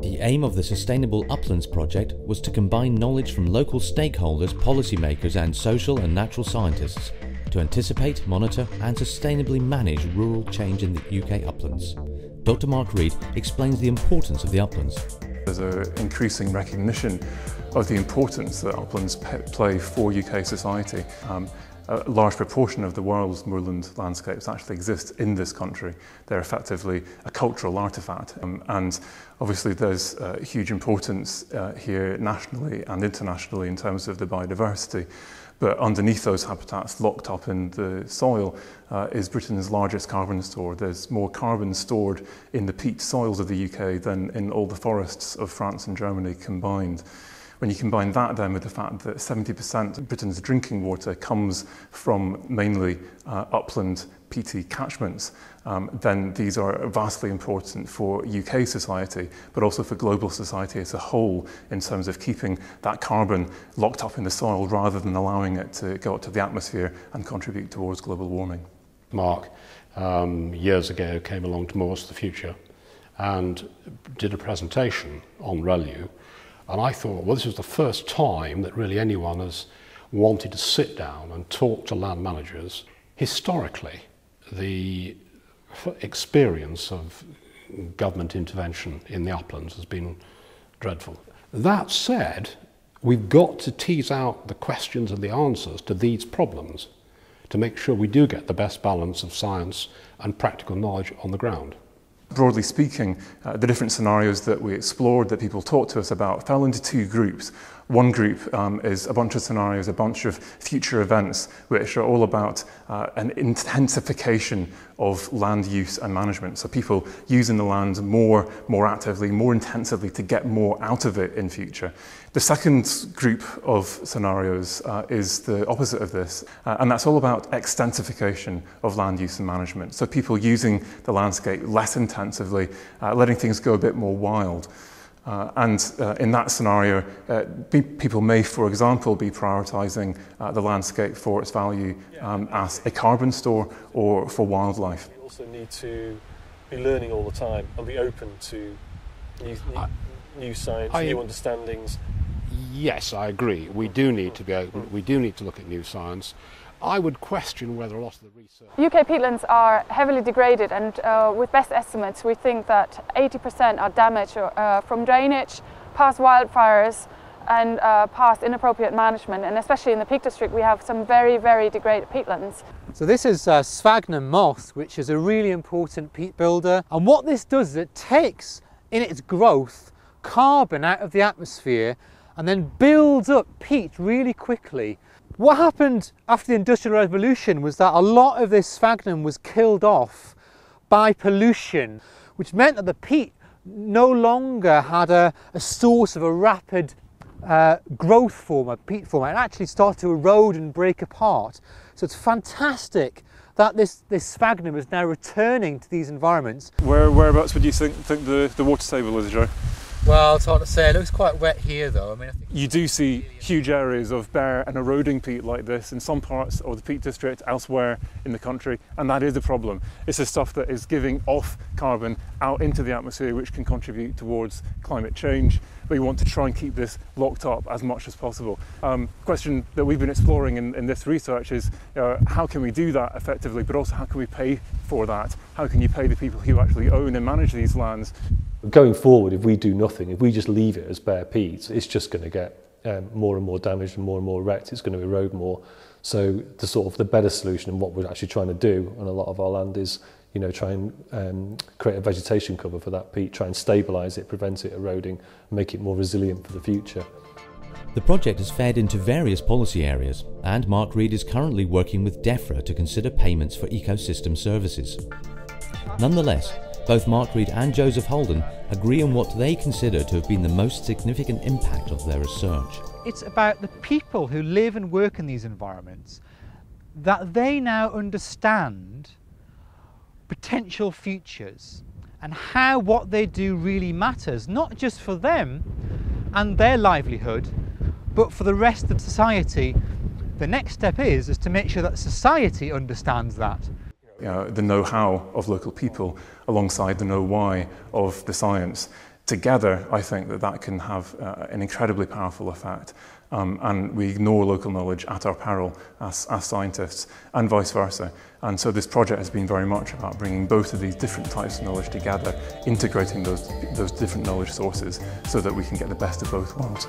The aim of the Sustainable Uplands project was to combine knowledge from local stakeholders, policymakers and social and natural scientists to anticipate, monitor and sustainably manage rural change in the UK uplands. Dr. Mark Reed explains the importance of the uplands. There's an increasing recognition of the importance that uplands play for UK society. A large proportion of the world's moorland landscapes actually exist in this country. They're effectively a cultural artefact, and obviously there's huge importance here nationally and internationally in terms of the biodiversity. But underneath those habitats, locked up in the soil, is Britain's largest carbon store. There's more carbon stored in the peat soils of the UK than in all the forests of France and Germany combined. When you combine that then with the fact that 70% of Britain's drinking water comes from mainly upland peaty catchments, then these are vastly important for UK society, but also for global society as a whole in terms of keeping that carbon locked up in the soil rather than allowing it to go up to the atmosphere and contribute towards global warming. Mark, years ago, came along to Moors for the Future and did a presentation on RELU. And I thought, well, this was the first time that really anyone has wanted to sit down and talk to land managers. Historically, the experience of government intervention in the uplands has been dreadful. That said, we've got to tease out the questions and the answers to these problems to make sure we do get the best balance of science and practical knowledge on the ground. Broadly speaking, the different scenarios that we explored, that people talked to us about, fell into two groups. One group is a bunch of scenarios, a bunch of future events, which are all about an intensification of land use and management. So people using the land more actively, more intensively to get more out of it in future. The second group of scenarios is the opposite of this, and that's all about extensification of land use and management. So people using the landscape less intensively, letting things go a bit more wild. In that scenario, people may, for example, be prioritising the landscape for its value as a carbon store or for wildlife. You also need to be learning all the time and be open to new science, new understandings. Yes, I agree. We do need to be open. We do need to look at new science. I would question whether a lot of the research... UK peatlands are heavily degraded, and with best estimates we think that 80% are damaged from drainage, past wildfires and past inappropriate management, and especially in the Peak District we have some very, very degraded peatlands. So this is sphagnum moss, which is a really important peat builder, and what this does is it takes in its growth carbon out of the atmosphere and then builds up peat really quickly. What happened after the Industrial Revolution was that a lot of this sphagnum was killed off by pollution, which meant that the peat no longer had a source of a rapid growth form, a peat form. It actually started to erode and break apart. So it's fantastic that this sphagnum is now returning to these environments. Whereabouts would you think the water table is, Joe? Well, it's hard to say. It looks quite wet here though. I think you do see huge areas of bare and eroding peat like this in some parts of the Peak District, elsewhere in the country, and that is a problem. It's the stuff that is giving off carbon out into the atmosphere, which can contribute towards climate change. We want to try and keep this locked up as much as possible. Question that we've been exploring in this research is how can we do that effectively, but also how can we pay for that? How can you pay the people who actually own and manage these lands? Going forward, if we do nothing, if we just leave it as bare peat, it's just going to get more and more damaged and more wrecked. It's going to erode more. So the better solution and what we're actually trying to do on a lot of our land is, try and create a vegetation cover for that peat, try and stabilise it, prevent it eroding, make it more resilient for the future. The project has fed into various policy areas, and Mark Reed is currently working with DEFRA to consider payments for ecosystem services. Nonetheless, both Mark Reed and Joseph Holden agree on what they consider to have been the most significant impact of their research. It's about the people who live and work in these environments, that they now understand potential futures and how what they do really matters, not just for them and their livelihood, but for the rest of society. The next step is to make sure that society understands that. the know-how of local people alongside the know-why of the science. Together, I think that can have an incredibly powerful effect. And we ignore local knowledge at our peril as scientists, and vice versa. And so this project has been very much about bringing both of these different types of knowledge together, integrating those different knowledge sources so that we can get the best of both worlds.